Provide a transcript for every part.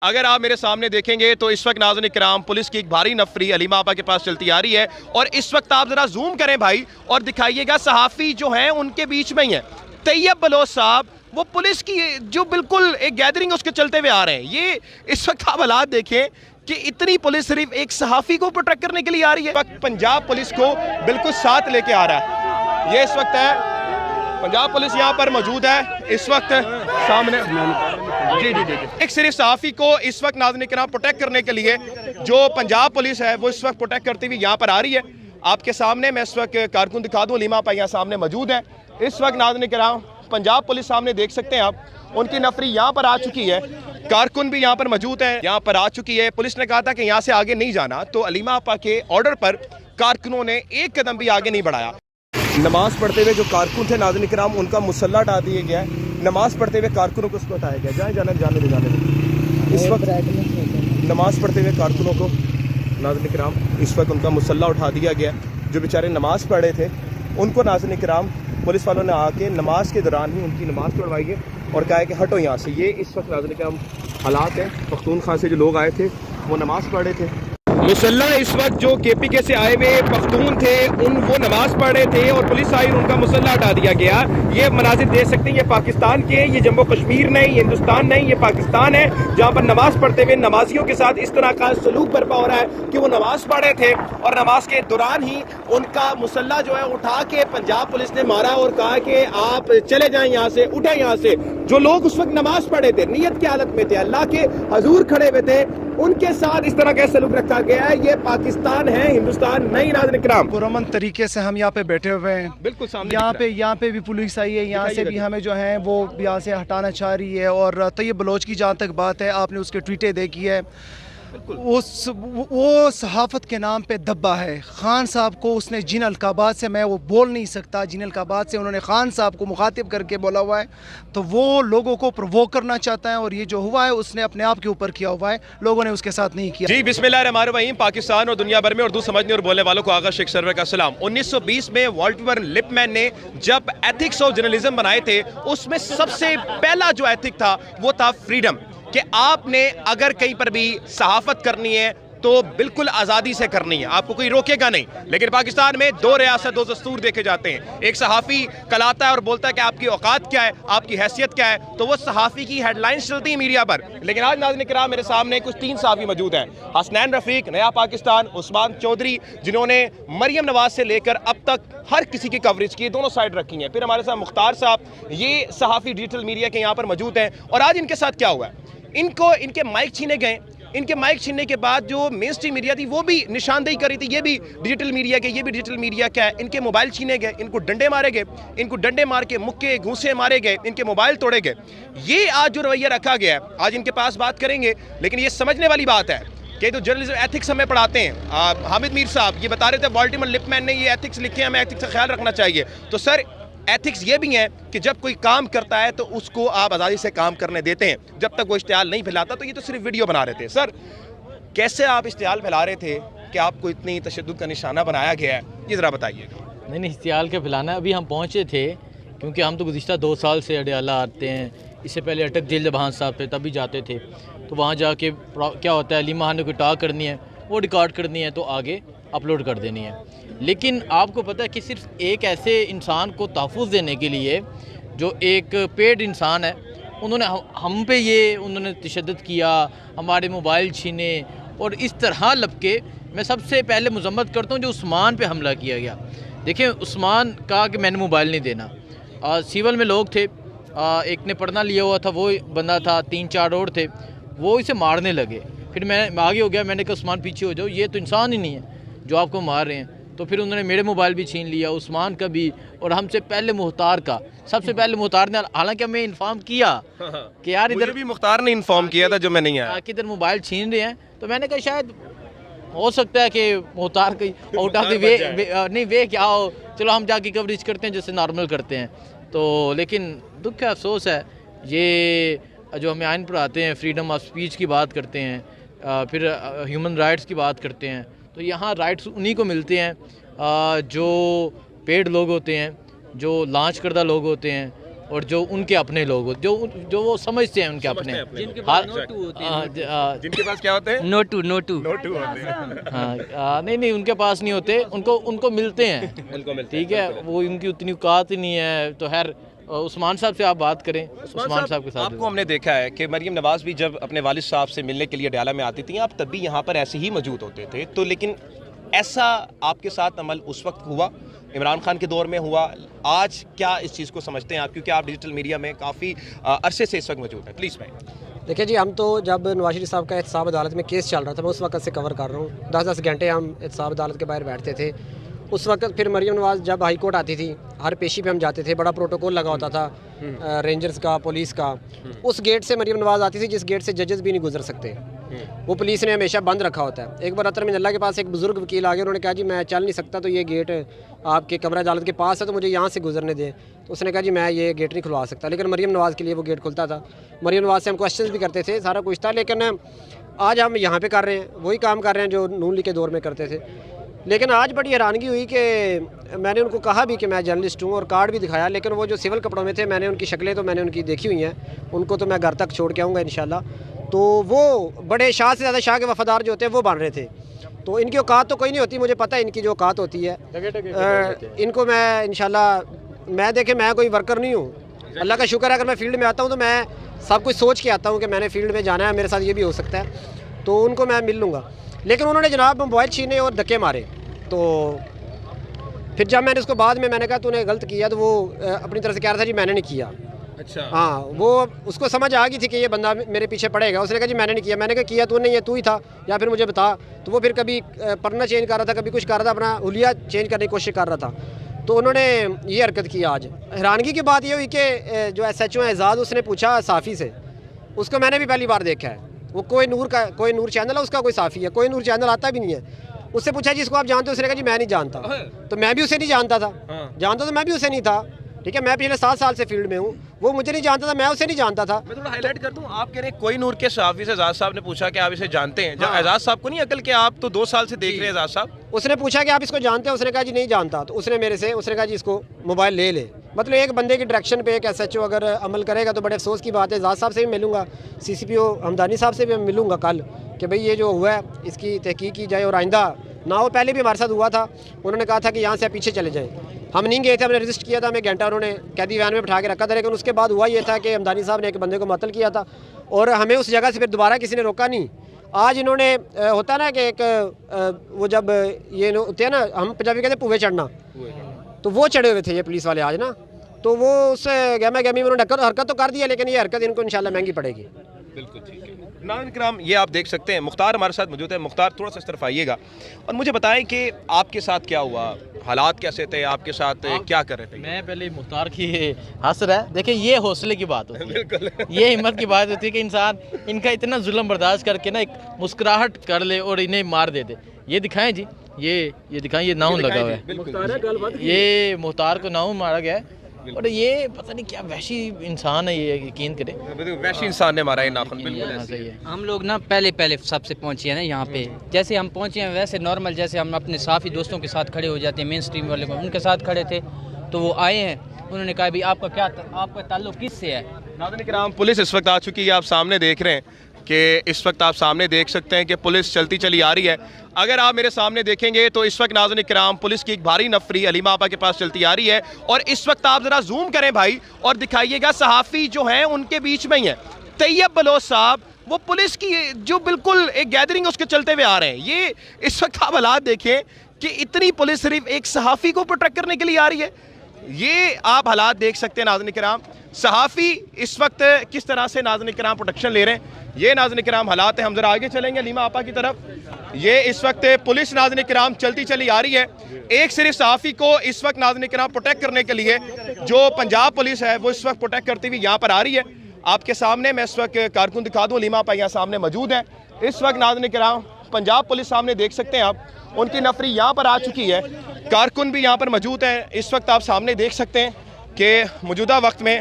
अगर आप मेरे सामने देखेंगे तो इस वक्त नाज़रीन किराम पुलिस की एक भारी नफरी अलीमा आपा के पास चलती आ रही है और इस वक्त आप जरा जूम करें भाई और दिखाइएगा सहाफ़ी जो हैं उनके बीच में ही है। तैयब बलोच साहब वो पुलिस की जो बिल्कुल एक गैदरिंग उसके चलते हुए आ रहे हैं। ये इस वक्त आप हालात देखें कि इतनी पुलिस सिर्फ एक सहाफ़ी को प्रोटेक्ट करने के लिए आ रही है। पंजाब पुलिस को बिल्कुल साथ लेके आ रहा है। ये इस वक्त है पंजाब पुलिस यहाँ पर मौजूद है इस वक्त सामने। जी एक सिर्फ सहाफ़ी को इस वक्त नाज़रीन किराम प्रोटेक्ट करने के लिए जो पंजाब पुलिस है वो इस वक्त प्रोटेक्ट करती हुई यहाँ पर आ रही है। आपके सामने मैं इस वक्त कारकुन दिखा दूँ, अलीमा आपा यहाँ सामने मौजूद है इस वक्त नाज़रीन किराम। पंजाब पुलिस सामने देख सकते हैं आप, उनकी नफरी यहाँ पर आ चुकी है। कारकुन भी यहाँ पर मौजूद है, यहाँ पर आ चुकी है। पुलिस ने कहा था कि यहाँ से आगे नहीं जाना, तो अलीमा आपा के ऑर्डर पर कारकुनों ने एक कदम भी आगे नहीं बढ़ाया। नमाज पढ़ते हुए जो कारकुन थे नाज़रीन किराम उनका मुसल्ला हटा दिया गया है। नमाज पढ़ते हुए कारकुनों को उसको हटाया गया। जाने दे। इस वक्त नमाज पढ़ते हुए कारकुनों को नाज़रीन किराम इस वक्त उनका मुसल्ला उठा दिया गया। जो बेचारे नमाज पढ़ रहे थे उनको नाज़रीन किराम पुलिस वालों ने आके नमाज के दौरान ही उनकी नमाज पढ़वाई है और कहा है कि हटो यहाँ से। ये इस वक्त नाज़रीन किराम हालात हैं। पख्तूनख्वा से जो लोग आए थे वो नमाज पढ़ रहे थे। मुसल्ला इस वक्त जो KPK से आए हुए पख्तून थे वो नमाज पढ़ रहे थे और पुलिस आई उनका मुसल्ला हटा दिया गया। ये मनाजिर देख सकते हैं, ये पाकिस्तान के, ये जम्मू कश्मीर नहीं, ये हिंदुस्तान नहीं, ये पाकिस्तान है जहाँ पर नमाज पढ़ते हुए नमाजियों के साथ इस तरह का सलूक बर्पा हो रहा है कि वो नमाज पढ़ रहे थे और नमाज के दौरान ही उनका मुसल्ला जो है उठा के पंजाब पुलिस ने मारा और कहा कि आप चले जाएं यहाँ से, उठे यहाँ से। जो लोग उस वक्त नमाज पढ़े थे, नियत की हालत में थे, अल्लाह के हजूर खड़े हुए थे, उनके साथ इस तरह का सलूक रखा गया है। ये पाकिस्तान है, हिंदुस्तान नहीं। नाज़रीन किराम पुरअमन तरीके से हम यहाँ पे बैठे हुए हैं, बिल्कुल सामने यहाँ पे भी पुलिस आई है, यहाँ से भी हमें जो है वो यहाँ से हटाना चाह रही है। और तैयब बलोच की जहाँ तक बात है, आपने उसके ट्वीटें देखी है, वो सहाफ़त के नाम पे दब्बा है। खान साहब को उसने जिन अलकाबात से, मैं वो बोल नहीं सकता, जिन अलकाबात से उन्होंने खान साहब को मुखातिब करके बोला हुआ है, तो वो लोगों को प्रोवोक करना चाहता है और ये जो हुआ है उसने अपने आप के ऊपर किया हुआ है, लोगों ने उसके साथ नहीं किया। जी बिस्मिल्लाहिर्रहमानिर्रहीम। पाकिस्तान और दुनिया भर में उर्दू समझने और बोलने वालों को आगा शेख सरवर का सलाम। 1920 में वॉल्टर लिपमैन ने जब एथिक्स ऑफ जर्नलिज्म बनाए थे उसमें सबसे पहला जो एथिक था वो था फ्रीडम, कि आपने अगर कहीं पर भी सहाफत करनी है तो बिल्कुल आज़ादी से करनी है, आपको कोई रोकेगा नहीं। लेकिन पाकिस्तान में दो रियासत दो दस्तूर देखे जाते हैं। एक सहाफ़ी कलाता है और बोलता है कि आपकी औकात क्या है, आपकी हैसियत क्या है, तो वो सहाफ़ी की हेडलाइंस चलती है मीडिया पर। लेकिन आज नाज़रीन किराम मेरे सामने कुछ 3 सहाफ़ी मौजूद हैं। हसनैन रफ़ीक, नया पाकिस्तान, उस्मान चौधरी, जिन्होंने मरियम नवाज से लेकर अब तक हर किसी की कवरेज की, दोनों साइड रखी हैं। फिर हमारे साथ मुख्तार साहब, ये सहाफ़ी डिजिटल मीडिया के यहाँ पर मौजूद हैं। और आज इनके साथ क्या हुआ है, इनके माइक छीने गए। इनके माइक छीनने के बाद जो मेन स्ट्रीम मीडिया थी वो भी निशानदेही करी थी, ये भी डिजिटल मीडिया के, ये भी डिजिटल मीडिया क्या है। इनके मोबाइल छीने गए, इनको डंडे मारे गए, इनको डंडे मार के मुक्के घूंसे मारे गए, इनके मोबाइल तोड़े गए। ये आज जो रवैया रखा गया है, आज इनके पास बात करेंगे। लेकिन ये समझने वाली बात है कि जो जर्नलिज्म एथिक्स हमें पढ़ाते हैं, हामिद मीर साहब ये बता रहे थे वॉल्टर लिपमैन ने ये एथिक्स लिखे, हमें एथिक्स का ख्याल रखना चाहिए। तो सर एथिक्स ये भी है कि जब कोई काम करता है तो उसको आप आज़ादी से काम करने देते हैं, जब तक वो इश्तिहाल नहीं फैलाता। तो ये तो सिर्फ वीडियो बना रहे थे। सर कैसे आप इश्तिहाल फैला रहे थे कि आपको इतनी तशद्दुद का निशाना बनाया गया है, ये ज़रा बताइएगा। नहीं, इश्तिहाल का फैलाना, अभी हम पहुँचे थे क्योंकि हम तो गुज़िश्ता 2 साल से अडयाला आते हैं। इससे पहले अटक जेल जब भान साहब थे तब भी जाते थे। तो वहाँ जाके क्या होता है, अलीमा ने कोई टॉक करनी है, वो रिकॉर्ड करनी है तो आगे अपलोड कर देनी है। लेकिन आपको पता है कि सिर्फ एक ऐसे इंसान को तहफ़्फ़ुज़ देने के लिए जो एक पेड इंसान है, उन्होंने हम पे ये उन्होंने तशद्दुद किया, हमारे मोबाइल छीने और इस तरह लपके। मैं सबसे पहले मज़म्मत करता हूँ जो उस्मान पे हमला किया गया। देखिए, उस्मान कहा कि मैंने मोबाइल नहीं देना। सिविल में लोग थे, एक ने पढ़ना लिया हुआ था, वो बंदा था, 3-4 और थे, वो इसे मारने लगे। फिर मैं आगे हो गया, मैंने कहा उस्मान पीछे हो जाओ, ये तो इंसान ही नहीं है जो आपको मार रहे हैं। तो फिर उन्होंने मेरे मोबाइल भी छीन लिया, उस्मान का भी, और हमसे पहले मुख्तार का। सबसे पहले मुख्तार ने, हालांकि हमें इन्फॉर्म किया कि यार इधर भी मुख्तार ने इन्फॉर्म किया था जो मैं नहीं आया कि इधर मोबाइल छीन रहे हैं। तो मैंने कहा शायद हो सकता है कि मुख्तार की उठा के नहीं वे क्या हो, चलो हम जाके कवरेज करते हैं जैसे नॉर्मल करते हैं। तो लेकिन दुख है, अफसोस है, ये जो हमें आइन पर आते हैं, फ्रीडम ऑफ स्पीच की बात करते हैं, फिर ह्यूमन राइट्स की बात करते हैं, तो यहाँ राइट्स उन्हीं को मिलते हैं जो पेड लोग होते हैं, जो लॉन्च करदा लोग होते हैं, और जो उनके अपने लोग जो जो वो समझते हैं उनके अपने, जिनके हाँ, जिनके पास क्या होते हैं, नोटू नोटू होते हैं। हाँ, नहीं उनके पास नहीं होते, उनको मिलते हैं, उनको मिलते ठीक है, वो उनकी उतनी औकात ही नहीं है। तो खैर उस्मान साहब से आप बात करें, उस्मान साहब के साथ आपको हमने देखा है कि मरीम नवाज़ भी जब अपने वालिद साहब से मिलने के लिए अडयाला में आती थी, आप तब भी यहाँ पर ऐसे ही मौजूद होते थे, तो लेकिन ऐसा आपके साथ अमल उस वक्त हुआ, इमरान खान के दौर में हुआ, आज क्या इस चीज़ को समझते हैं आप, क्योंकि आप डिजिटल मीडिया में काफ़ी अरसे से इस वक्त मौजूद हैं? प्लीज़ भाई। देखिए जी, हम तो जब नवाज शरीफ साहब का एहतसाब अदालत में केस चल रहा था, मैं उस वक्त से कवर कर रहा हूँ। 10-10 घंटे हम एहतसाब अदालत के बाहर बैठते थे उस वक्त। फिर मरीम नवाज़ जब हाई कोर्ट आती थी, हर पेशी पे हम जाते थे, बड़ा प्रोटोकॉल लगा होता था रेंजर्स का, पुलिस का। उस गेट से मरीम नवाज़ आती थी जिस गेट से जजेस भी नहीं गुजर सकते, वो पुलिस ने हमेशा बंद रखा होता है। एक बार अतर मिनल्ला के पास एक बुज़ुर्ग वकील आ गए, उन्होंने कहा जी मैं चल नहीं सकता, तो ये गेट आपके कमरा अदालत के पास है, तो मुझे यहाँ से गुजरने दें। तो उसने कहा जी मैं ये गेट नहीं खुलवा सकता, लेकिन मरीम नवाज़ के लिए वो गेट खुलता था। मरीम नवाज़ से हम क्वेश्चन भी करते थे, सारा कुछ था, लेकिन आज हम यहाँ पे कर रहे हैं, वही काम कर रहे हैं जो नून लीग के दौर में करते थे। लेकिन आज बड़ी हैरानगी हुई कि मैंने उनको कहा भी कि मैं जर्नलिस्ट हूँ और कार्ड भी दिखाया, लेकिन वो जो सिविल कपड़ों में थे, मैंने उनकी शक्लें तो मैंने उनकी देखी हुई हैं, उनको तो मैं घर तक छोड़ के आऊँगा इंशाल्लाह। तो वो बड़े शाह से ज़्यादा शाह के वफादार जो होते हैं वो बन रहे थे। तो इनकी औकात तो कोई नहीं होती, मुझे पता है इनकी जो औकात होती है। इनको मैं इंशाल्लाह, मैं देखे मैं कोई वर्कर नहीं हूँ, अल्लाह का शुक्र है अगर मैं फील्ड में आता हूँ तो मैं सब कुछ सोच के आता हूँ कि मैंने फील्ड में जाना है, मेरे साथ ये भी हो सकता है, तो उनको मैं मिल लूँगा। लेकिन उन्होंने जनाब मोबाइल छीने और धक्के मारे। तो फिर जब मैंने उसको बाद में मैंने कहा तूने गलत किया, तो वो अपनी तरफ से कह रहा था जी मैंने नहीं किया। अच्छा, हाँ, वो उसको समझ आ गई थी कि ये बंदा मेरे पीछे पड़ेगा। उसने कहा जी मैंने नहीं किया। मैंने कहा किया तू नहीं है, तू ही था, या फिर मुझे बता। तो वो फिर कभी पढ़ना चेंज कर रहा था, कभी कुछ कर रहा था, अपना हुलिया चेंज करने की कोशिश कर रहा था। तो उन्होंने ये हरकत की। आज हैरानगी की बात ये हुई कि जो SHO है एजाज़, उसने पूछा साफ़ी से, उसको मैंने भी पहली बार देखा है, वो कोई नूर चैनल है उसका, कोई साफ़ी है, कोई नूर चैनल आता भी नहीं है। उससे पूछा जी इसको आप जानते हो? उसने कहा जी मैं नहीं जानता। तो मैं भी उसे नहीं जानता था, जानता तो मैं भी उसे नहीं था, ठीक है, मैं पिछले 7 साल से फील्ड में हूँ, वो मुझे नहीं जानता था, मैं उसे नहीं जानता था। मैं थोड़ा हाईलाइट कर दूं, आप कह रहे हैं कोई नूर के सहाफ़ी से एजाज साहब ने पूछा कि आप इसे जानते हैं, जब एजाज साहब को नहीं अकल कि आप तो 2 साल से देख रहे हैं एजाज साहब। उसने पूछा कि आप इसको जानते हैं? उसने कहा जी नहीं जानता। तो उसने मेरे से उसने कहा जी इसको मोबाइल ले। मतलब एक बंदे की डायरेक्शन पे एक SHO अगर अमल करेगा तो बड़े अफसोस की बात है। एजाज साहब से भी मिलूंगा, CCPO हमदानी साहब से भी मिलूंगा कल, कि भाई ये जो हुआ है इसकी तहकीक की जाए और आइंदा ना हो। पहले भी हमारे साथ हुआ था, उन्होंने कहा था कि यहाँ से आप पीछे चले जाएँ, हम नहीं गए थे, हमने रजिस्ट किया था, हमें घंटा उन्होंने कैदी वैन में बिठा के रखा था। लेकिन उसके बाद हुआ ये था कि हमदानी साहब ने एक बंदे को मुअत्तल किया था और हमें उस जगह से फिर दोबारा किसी ने रोका नहीं। आज इन्होंने होता ना कि एक वो जब ये होते हैं ना, हम पंजाबी कहते हैं पुवे चढ़ना, तो वो चढ़े हुए थे ये पुलिस वाले आज ना। तो वो उस गहमा गहमी में उन्होंने हरकत तो कर दिया, लेकिन ये हरकत इनको इंशाल्लाह महंगी पड़ेगी। बिल्कुल ठीक है। नाज़रीन किराम, ये आप देख सकते हैं मुख्तार हमारे साथ मौजूद है। मुख्तार थोड़ा सा इस तरफ आइएगा और मुझे बताएं कि आपके साथ क्या हुआ, हालात कैसे थे, आपके साथ क्या कर रहे थे? मैं पहले मुख्तार की हंस रहा है, देखिए ये हौसले की बात होती है, बिल्कुल ये हिम्मत की बात होती है कि इंसान इनका इतना जुल्म बर्दाश्त करके ना एक मुस्कुराहट कर ले और इन्हें मार दे दे। ये दिखाएं जी, ये दिखाएं, ये नाउन लगा हुआ है, ये मुख्तार को नाउन मारा गया है। और ये पता नहीं क्या वैसी इंसान है, ये यकीन करें, वैसी इंसान ने मारा है नाखून। बिल्कुल सही है। हम लोग ना पहले सबसे पहुँचे हैं ना यहाँ पे, जैसे हम पहुँचे हैं वैसे नॉर्मल, जैसे हम अपने साफी दोस्तों के साथ खड़े हो जाते हैं, मेन स्ट्रीम वाले को उनके साथ खड़े थे, तो वो आए हैं, उन्होंने कहा भाई आपका ताल्लुक किससे है? नाज़रीन किराम, पुलिस इस वक्त आ चुकी है, आप सामने देख रहे हैं कि इस वक्त आप सामने देख सकते हैं कि पुलिस चलती चली आ रही है। अगर आप मेरे सामने देखेंगे तो इस वक्त नाज़रीन किराम पुलिस की एक भारी नफरी हलीमा आपा के पास चलती आ रही है और इस वक्त आप ज़रा जूम करें भाई और दिखाइएगा सहाफ़ी जो हैं उनके बीच में ही है। तैयब बलोच साहब वो पुलिस की जो बिल्कुल एक गैदरिंग उसके चलते हुए आ रहे हैं। ये इस वक्त आप हालात देखें कि इतनी पुलिस सिर्फ एक सहाफ़ी को प्रोटेक्ट करने के लिए आ रही है। ये आप हालात देख सकते हैं नाज़रीन किराम, सहाफ़ी इस वक्त किस तरह से नाज़रीन किराम प्रोटेक्शन ले रहे हैं। ये नाज़रीन किराम हालात है। हम जरा आगे चलेंगे हलीमा आपा की तरफ। ये इस वक्त पुलिस नाज़रीन किराम चलती चली आ रही है, एक सिर्फ सहाफ़ी को इस वक्त नाज़रीन किराम प्रोटेक्ट करने के लिए जो पंजाब पुलिस है वो इस वक्त प्रोटेक्ट करती हुई यहाँ पर आ रही है। आपके सामने मैं इस वक्त कारकुन दिखा दूँ, हलीमा आपा यहाँ सामने मौजूद है। इस वक्त नाज़रीन किराम पंजाब पुलिस सामने देख सकते हैं आप, उनकी नफरी यहाँ पर आ चुकी है, कारकुन भी यहाँ पर मौजूद है। इस वक्त आप सामने देख सकते हैं कि मौजूदा वक्त में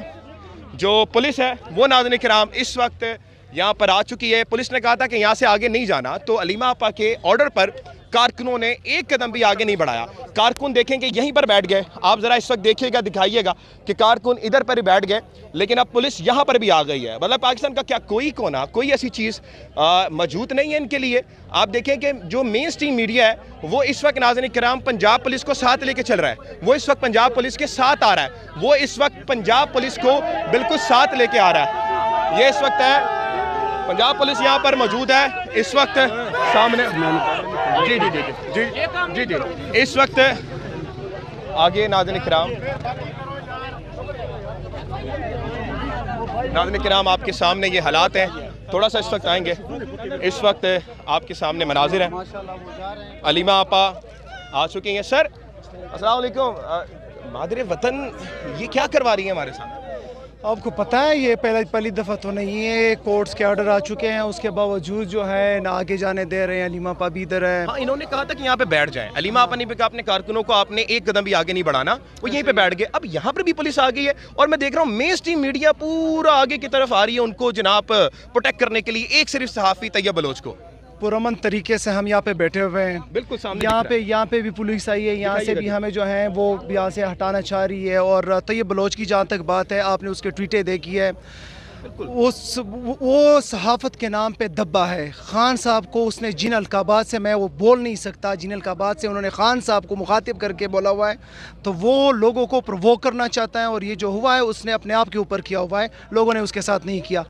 जो पुलिस है वो नाज़रीन किराम इस वक्त यहाँ पर आ चुकी है। पुलिस ने कहा था कि यहाँ से आगे नहीं जाना, तो हलीमा आपा के ऑर्डर पर कारकुनों ने एक कदम भी आगे नहीं बढ़ाया। कारकुन देखेंगे यहीं पर बैठ गए। आप ज़रा इस वक्त देखिएगा, दिखाइएगा कि कारकुन इधर पर ही बैठ गए, लेकिन अब पुलिस यहाँ पर भी आ गई है। मतलब पाकिस्तान का क्या कोई कोना, कोई ऐसी चीज़ मौजूद नहीं है इनके लिए। आप देखें कि जो मेन स्ट्रीम मीडिया है वो इस वक्त नाज़रीन किराम पंजाब पुलिस को साथ लेके चल रहा है। वो इस वक्त पंजाब पुलिस के साथ आ रहा है। वो इस वक्त पंजाब पुलिस को बिल्कुल साथ लेके आ रहा है। ये इस वक्त है पंजाब पुलिस यहाँ पर मौजूद है इस वक्त सामने। जी जी जी जी जी जी जी इस वक्त आगे नाज़रीन किराम आपके सामने ये हालात हैं। थोड़ा सा इस वक्त आएंगे। इस वक्त आपके सामने मनाजिर हैं। अलीमा आपा आ चुकी हैं। सर अस्सलाम वालेकुम। मादरे वतन ये क्या करवा रही है हमारे साथ? आपको पता है ये पहली दफ़ा तो नहीं है, कोर्ट्स के ऑर्डर आ चुके हैं, उसके बावजूद जो है ना आगे जाने दे रहे हैं। अलीमा आपा भी इधर है। हाँ, इन्होंने कहा था कि यहाँ पे बैठ जाएं। अलीमा आपा ने भी कहा अपने कारकुनों को आपने एक कदम भी आगे नहीं बढ़ाना, वो यहीं पे बैठ गए। अब यहाँ पर भी पुलिस आ गई है और मैं देख रहा हूँ मेन स्ट्रीम मीडिया पूरा आगे की तरफ आ रही है उनको जनाब प्रोटेक्ट करने के लिए। एक सिर्फ सहाफ़ी तैयब बलोच को पुरअमन तरीके से हम यहाँ पे बैठे हुए हैं। बिल्कुल सामने यहाँ पे भी पुलिस आई है, यहाँ से भी हमें जो है वो यहाँ से हटाना चाह रही है। और तैयब बलोच की जहाँ तक बात है, आपने उसके ट्वीटें देखी है, वो सहाफ़त के नाम पे दब्बा है। खान साहब को उसने जिन अलकाबात से, मैं वो बोल नहीं सकता, जिन अलकाबात से उन्होंने खान साहब को मुखातिब करके बोला हुआ है, तो वो लोगों को प्रोवोक करना चाहता है। और ये जो हुआ है उसने अपने आप के ऊपर किया हुआ है, लोगों ने उसके साथ नहीं किया।